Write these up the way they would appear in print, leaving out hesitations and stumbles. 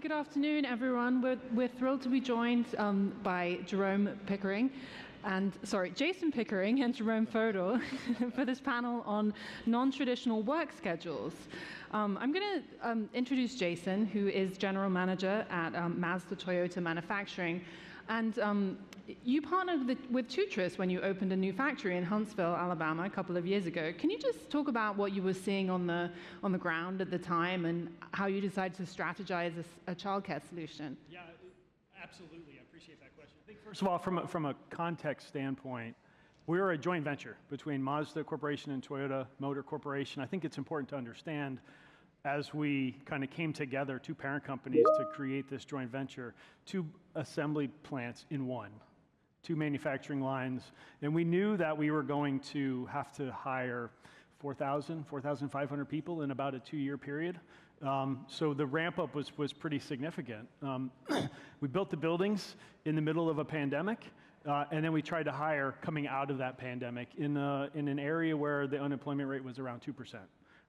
good afternoon, everyone. We're thrilled to be joined by Jason Pickering and Jerome Fodor for this panel on non-traditional work schedules. I'm going to introduce Jason, who is General Manager at Mazda Toyota Manufacturing. And you partnered with Tutris when you opened a new factory in Huntsville, Alabama, a couple of years ago. Can you just talk about what you were seeing on the ground at the time and how you decided to strategize a childcare solution? Yeah, absolutely. I appreciate that question. I think first of all, from a context standpoint, we're a joint venture between Mazda Corporation and Toyota Motor Corporation. I think it's important to understand, as we kind of came together, two parent companies, to create this joint venture, two assembly plants in one, two manufacturing lines. And we knew that we were going to have to hire 4,500 people in about a 2-year period. So the ramp up was pretty significant. We built the buildings in the middle of a pandemic, and then we tried to hire coming out of that pandemic in an area where the unemployment rate was around 2%.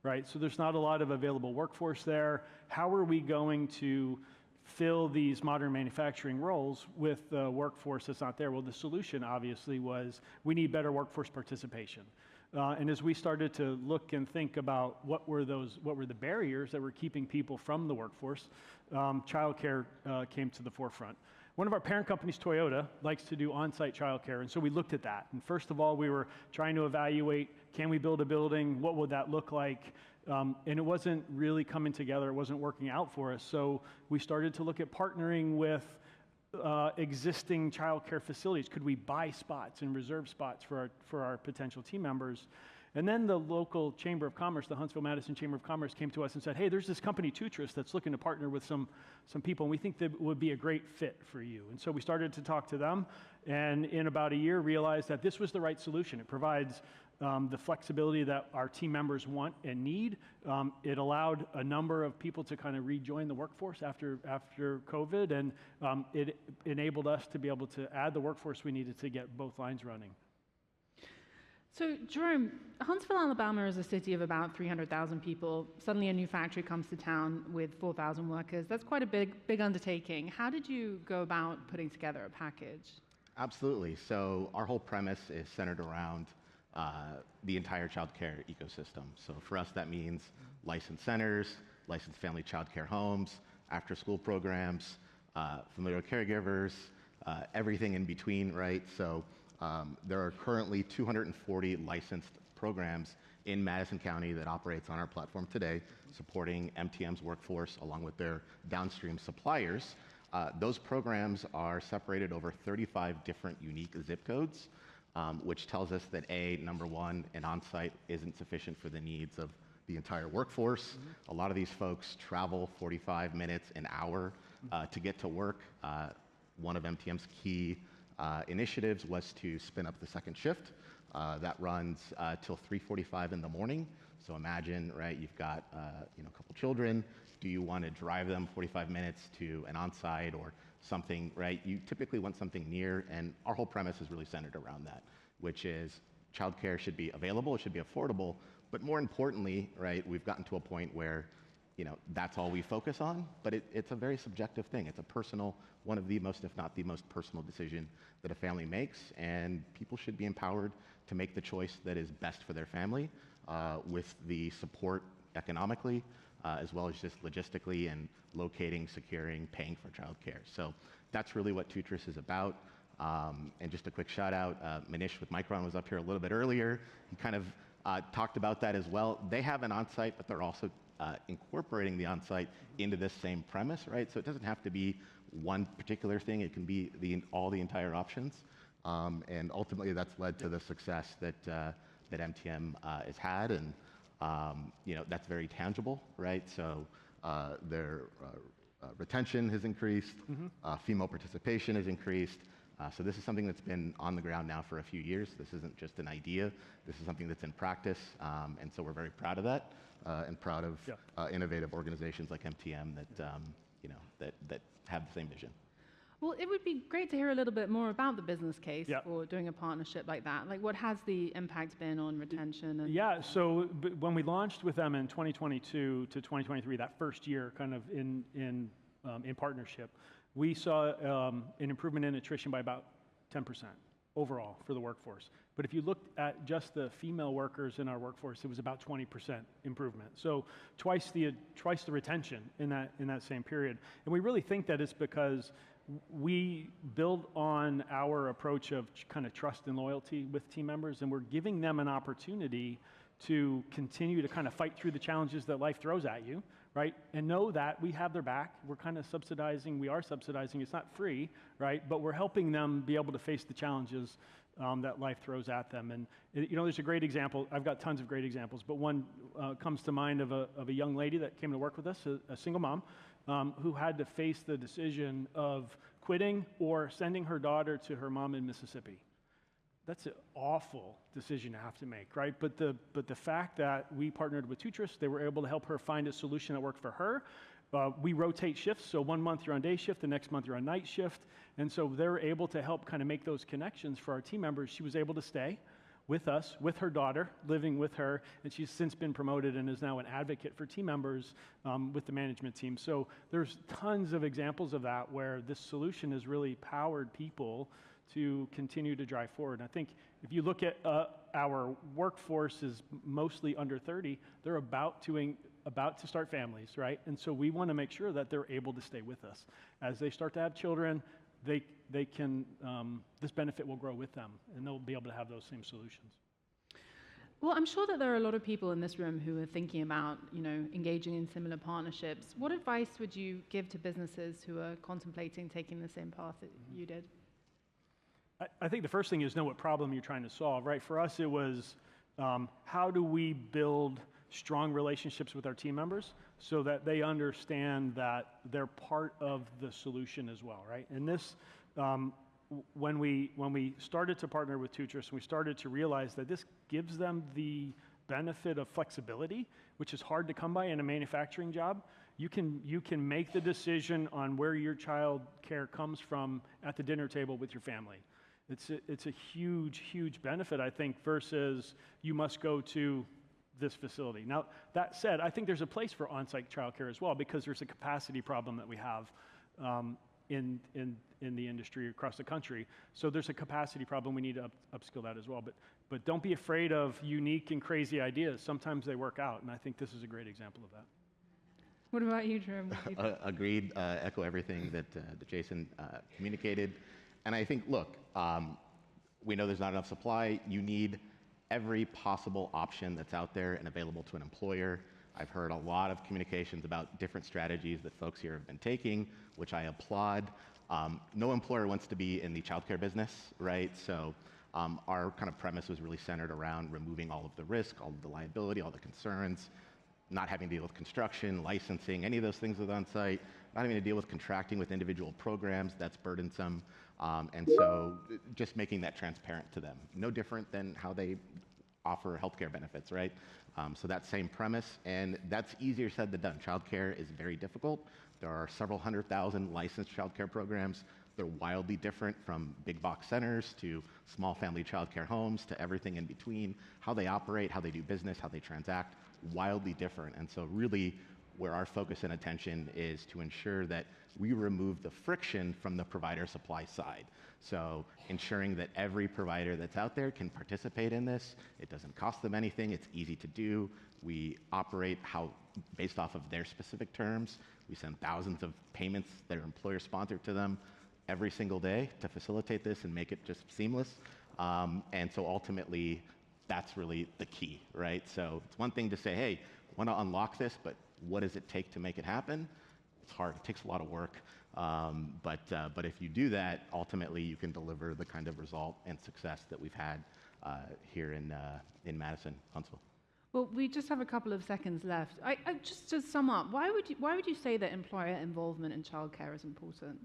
Right, so there's not a lot of available workforce there. How are we going to fill these modern manufacturing roles with the workforce that's not there? Well, the solution obviously was we need better workforce participation. And as we started to look and think about what were the barriers that were keeping people from the workforce, childcare came to the forefront. One of our parent companies, Toyota, likes to do on-site childcare, and so we looked at that. And first of all, we were trying to evaluate, can we build a building? What would that look like? And it wasn't really coming together. It wasn't working out for us. So we started to look at partnering with existing childcare facilities. Could we buy spots and reserve spots for our potential team members? And then the local Chamber of Commerce, the Huntsville-Madison Chamber of Commerce, came to us and said, hey, there's this company, Tutris, that's looking to partner with some people, and we think that would be a great fit for you. And so we started to talk to them, and in about a year realized that this was the right solution. It provides the flexibility that our team members want and need. It allowed a number of people to kind of rejoin the workforce after COVID, and it enabled us to be able to add the workforce we needed to get both lines running. So, Jerome, Huntsville, Alabama is a city of about 300,000 people. Suddenly a new factory comes to town with 4,000 workers. That's quite a big undertaking. How did you go about putting together a package? Absolutely. So our whole premise is centered around the entire childcare ecosystem. So for us, that means licensed centers, licensed family childcare homes, after-school programs, familiar caregivers, everything in between, right? So there are currently 240 licensed programs in Madison County that operates on our platform today, supporting MTM's workforce along with their downstream suppliers. Those programs are separated over 35 different unique zip codes, which tells us that number one, an on-site isn't sufficient for the needs of the entire workforce. Mm-hmm. A lot of these folks travel 45 minutes, an hour to get to work. One of MTM's key initiatives was to spin up the second shift that runs till 3:45 in the morning. So imagine, right, you've got a couple children. Do you want to drive them 45 minutes to an on-site or something, right? You typically want something near, and our whole premise is really centered around that, which is childcare should be available, it should be affordable, but more importantly, right, we've gotten to a point where that's all we focus on, but it's a very subjective thing. It's a personal, one of the most, if not the most personal decision that a family makes, and people should be empowered to make the choice that is best for their family with the support economically, as well as just logistically and locating, securing, paying for childcare. So that's really what Tutris is about. And just a quick shout out, Manish with Micron was up here a little bit earlier. He kind of talked about that as well. They have an on-site, but they're also incorporating the on-site into this same premise, right? So it doesn't have to be one particular thing. It can be all the entire options. And ultimately, that's led to the success that MTM has had, and that's very tangible, right? So their retention has increased, female participation has increased. So this is something that's been on the ground now for a few years. This isn't just an idea. This is something that's in practice, and so we're very proud of that, and proud of innovative organizations like MTM that have the same vision. Well, it would be great to hear a little bit more about the business case for doing a partnership like that. Like, what has the impact been on retention? And so when we launched with them in 2022 to 2023, that first year, kind of in in partnership, we saw an improvement in attrition by about 10% overall for the workforce. But if you looked at just the female workers in our workforce, it was about 20% improvement. So twice the retention in that same period. And we really think that it's because we build on our approach of kind of trust and loyalty with team members, and we're giving them an opportunity to continue to kind of fight through the challenges that life throws at you, right? And know that we have their back. We're kind of subsidizing, we are subsidizing, it's not free, right? But we're helping them be able to face the challenges that life throws at them. And you know, there's a great example, I've got tons of great examples, but one comes to mind of a young lady that came to work with us, a single mom, who had to face the decision of quitting or sending her daughter to her mom in Mississippi. That's an awful decision to have to make, right? But the fact that we partnered with Tutris, they were able to help her find a solution that worked for her. We rotate shifts, so 1 month you're on day shift, the next month you're on night shift, and so they're able to help kind of make those connections for our team members. She was able to stay with us, with her daughter, living with her, and she's since been promoted and is now an advocate for team members with the management team. So there's tons of examples of that where this solution has really powered people to continue to drive forward. And I think if you look at our workforce is mostly under 30, they're about to start families, right? And so we want to make sure that they're able to stay with us. As they start to have children, they can, this benefit will grow with them, and they'll be able to have those same solutions. Well, I'm sure that there are a lot of people in this room who are thinking about, you know, engaging in similar partnerships. What advice would you give to businesses who are contemplating taking the same path that you did? I think the first thing is know what problem you're trying to solve, right? For us, it was how do we build strong relationships with our team members so that they understand that they're part of the solution as well, right? And this, when we started to partner with Tutris, we started to realize that this gives them the benefit of flexibility, which is hard to come by in a manufacturing job. You can make the decision on where your child care comes from at the dinner table with your family. It's a huge, huge benefit, I think, versus you must go to this facility. Now, that said, I think there's a place for on-site childcare as well, because there's a capacity problem that we have in the industry across the country. So there's a capacity problem. We need to upskill that as well. But don't be afraid of unique and crazy ideas. Sometimes they work out, and I think this is a great example of that. What about you, Jerome? Agreed. Echo everything that Jason communicated. And I think, look, we know there's not enough supply. You need every possible option that's out there and available to an employer. I've heard a lot of communications about different strategies that folks here have been taking, which I applaud. No employer wants to be in the childcare business, right? So our kind of premise was really centered around removing all of the risk, all of the liability, all the concerns, not having to deal with construction, licensing, any of those things with on-site, not having to deal with contracting with individual programs, that's burdensome. And so just making that transparent to them. No different than how they offer healthcare benefits, right? So that same premise, and that's easier said than done. Childcare is very difficult. There are several 100,000 licensed childcare programs. They're wildly different, from big box centers to small family childcare homes to everything in between. How they operate, how they do business, how they transact, wildly different. And so really where our focus and attention is to ensure that we remove the friction from the provider supply side. So ensuring that every provider that's out there can participate in this. It doesn't cost them anything. It's easy to do. We operate based off of their specific terms. We send thousands of payments that are employer sponsored to them every single day to facilitate this and make it just seamless. And so ultimately, that's really the key, right? So it's one thing to say, hey, I want to unlock this, but what does it take to make it happen? It's hard. It takes a lot of work. But if you do that, ultimately you can deliver the kind of result and success that we've had here in Madison, Huntsville. Well, we just have a couple of seconds left. Just to sum up, why would you say that employer involvement in childcare is important?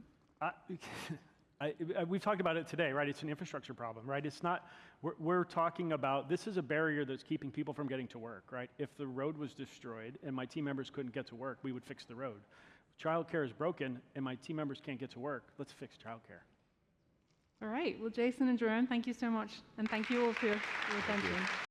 We've talked about it today, right? It's an infrastructure problem, right? It's not, we're talking about, this is a barrier that's keeping people from getting to work, right? If the road was destroyed and my team members couldn't get to work, we would fix the road. Childcare is broken and my team members can't get to work. Let's fix childcare. All right. Well, Jason and Jerome, thank you so much. And thank you all for your attention.